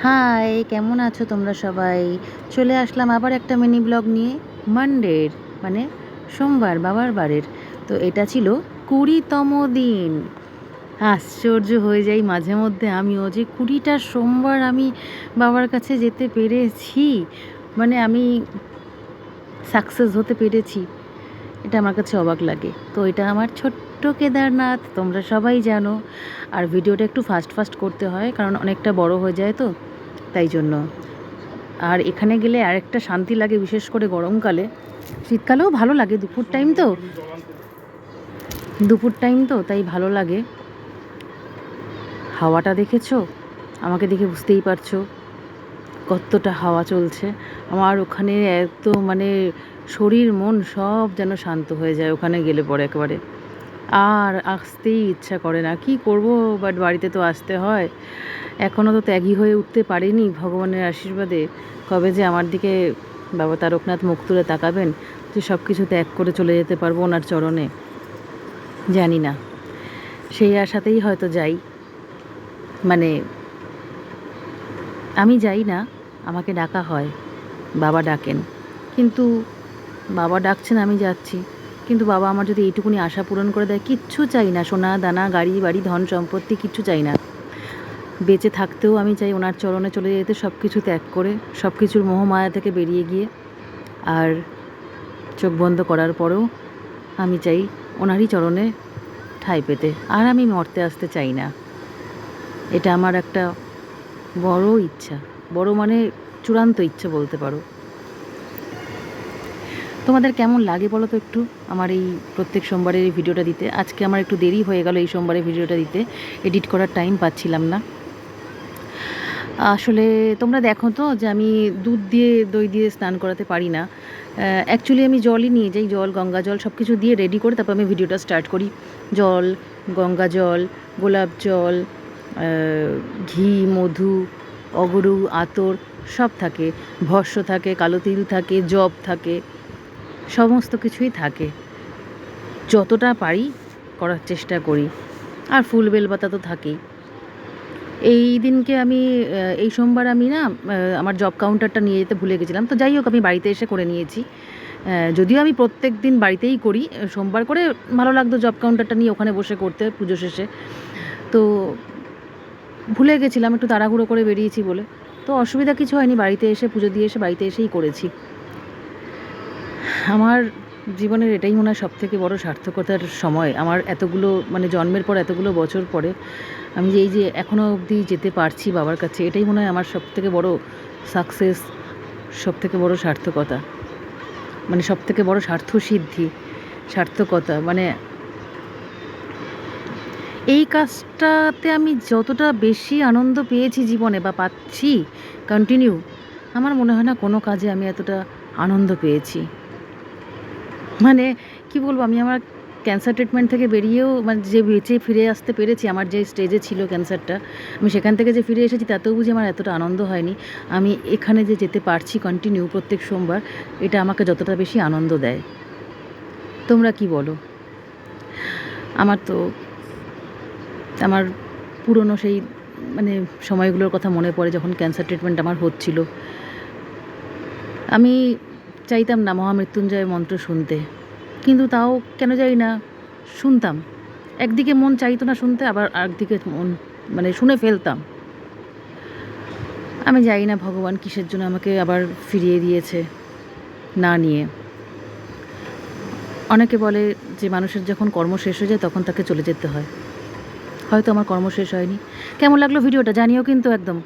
High, কেমন আছো তোমরা সবাই? চলে আসলাম আবার একটা মিনি ব্লগ নিয়ে মানডের, মানে সোমবার, বাবার বারের। তো এটা ছিল 20তম দিন। আশ্চর্য হয়ে যাই মাঝে মধ্যে আমিও, যে 20টা সোমবার আমি বাবার কাছে যেতে পেরেছি, মানে আমি সাকসেস হতে পেরেছি। এটা আমার কাছে অবাক লাগে। তো এটা আমার ছোট্ট কেদারনাথ, তোমরা সবাই জানো। আর ভিডিওটা একটু ফাস্ট ফাস্ট করতে হয়, কারণ অনেকটা বড় হয়ে যায় তো, তাই জন্য। আর এখানে গেলে আরেকটা শান্তি লাগে, বিশেষ করে গরমকালে। শীতকালেও ভালো লাগে, দুপুর টাইম তো তাই ভালো লাগে। হাওয়াটা দেখেছো? আমাকে দেখে বুঝতেই পারছো কতটা হাওয়া চলছে। আমার ওখানে এত মানে শরীর মন সব যেন শান্ত হয়ে যায় ওখানে গেলে পরে একেবারে। আর আসতেই ইচ্ছা করে না, কি করব, বাট বাড়িতে তো আসতে হয়। এখনও তো ত্যাগী হয়ে উঠতে পারিনি ভগবানের আশীর্বাদে। কবে যে আমার দিকে বাবা তারকনাথ মুখ তুলে তাকাবেন, যে সব কিছু ত্যাগ করে চলে যেতে পারবো ওনার চরণে, জানি না। সেই আশাতেই হয়তো যাই। মানে আমি যাই না, আমাকে ডাকা হয়, বাবা ডাকেন। কিন্তু বাবা ডাকছেন, আমি যাচ্ছি। কিন্তু বাবা আমার যদি এইটুকুনি আশা পূরণ করে দেয়, কিচ্ছু চাই না, সোনা দানা গাড়ি বাড়ি ধন সম্পত্তি কিচ্ছু চাই না। বেঁচে থাকতেও আমি চাই ওনার চরণে চলে যেতে, সব কিছু ত্যাগ করে, সব কিছুর মোহমায়া থেকে বেরিয়ে গিয়ে। আর চোখ বন্ধ করার পরেও আমি চাই ওনারই চরণে ঠাঁই পেতে। আর আমি মরতে আসতে চাই না। এটা আমার একটা বড় ইচ্ছা, বড় মানে চূড়ান্ত ইচ্ছা বলতে পারো। তোমাদের কেমন লাগে বলো তো একটু আমার এই প্রত্যেক সোমবারের এই ভিডিওটা দিতে। আজকে আমার একটু দেরি হয়ে গেল এই সোমবারের ভিডিওটা দিতে, এডিট করার টাইম পাচ্ছিলাম না। আসলে তোমরা দেখো তো যে আমি দুধ দিয়ে দই দিয়ে স্নান করাতে পারি না। অ্যাকচুয়ালি আমি জলই নিয়ে যাই, জল গঙ্গা জল সব কিছু দিয়ে রেডি করে তারপর আমি ভিডিওটা স্টার্ট করি। জল, গঙ্গা জল, গোলাপ জল, ঘি, মধু, অগরু, আতর সব থাকে, ভস্য থাকে, কালো তিল থাকে, জব থাকে, সমস্ত কিছুই থাকে। যতটা পারি করার চেষ্টা করি। আর ফুল বেলপাতা তো থাকেই। এই দিনকে আমি এই সোমবার আমি না আমার জব কাউন্টারটা নিয়ে যেতে ভুলে গেছিলাম। তো যাই হোক, আমি বাড়িতে এসে করে নিয়েছি। যদিও আমি প্রত্যেক দিন বাড়িতেই করি, সোমবার করে ভালো লাগতো জব কাউন্টারটা নিয়ে ওখানে বসে করতে পুজো শেষে। তো ভুলে গেছিলাম, একটু তাড়াহুড়ো করে বেরিয়েছি বলে। তো অসুবিধা কিছু হয়নি, বাড়িতে এসে পুজো দিয়ে এসে বাড়িতে এসেই করেছি। আমার জীবনের এটাই মনে হয় সবথেকে বড় সার্থকতার সময়। আমার এতগুলো মানে জন্মের পর এতগুলো বছর পরে আমি যে এই যে এখনও অবধি যেতে পারছি বাবার কাছে, এটাই মনে হয় আমার সবথেকে বড় সাকসেস, সবথেকে বড় সার্থকতা, মানে সবথেকে বড় স্বার্থসিদ্ধি, সার্থকতা। মানে এই কাজটাতে আমি যতটা বেশি আনন্দ পেয়েছি জীবনে বা পাচ্ছি কন্টিনিউ, আমার মনে হয় না কোনো কাজে আমি এতটা আনন্দ পেয়েছি। মানে কি বলবো, আমি আমার ক্যান্সার ট্রিটমেন্ট থেকে বেরিয়েও মানে যে বেঁচে ফিরে আসতে পেরেছি, আমার যে স্টেজে ছিল ক্যান্সারটা, আমি সেখান থেকে যে ফিরে এসেছি তাতেও বুঝি আমার এতটা আনন্দ হয়নি। আমি এখানে যে যেতে পারছি কন্টিনিউ প্রত্যেক সোমবার, এটা আমাকে যতটা বেশি আনন্দ দেয়। তোমরা কি বলো? আমার তো আমার পুরনো সেই মানে সময়গুলোর কথা মনে পড়ে, যখন ক্যান্সার ট্রিটমেন্ট আমার হচ্ছিল। আমি চাইতাম না মহামৃত্যুঞ্জয় মন্ত্র শুনতে, কিন্তু তাও কেন জানি না শুনতাম। একদিকে মন চাইতো না শুনতে, আবার একদিকে মন মানে শুনে ফেলতাম। আমি জানি না ভগবান কিসের জন্য আমাকে আবার ফিরিয়ে দিয়েছে না নিয়ে। অনেকে বলে যে মানুষের যখন কর্ম শেষ হয়ে যায় তখন তাকে চলে যেতে হয়। হয়তো আমার কর্ম শেষ হয়নি। কেমন লাগলো ভিডিওটা জানিও কিন্তু একদম।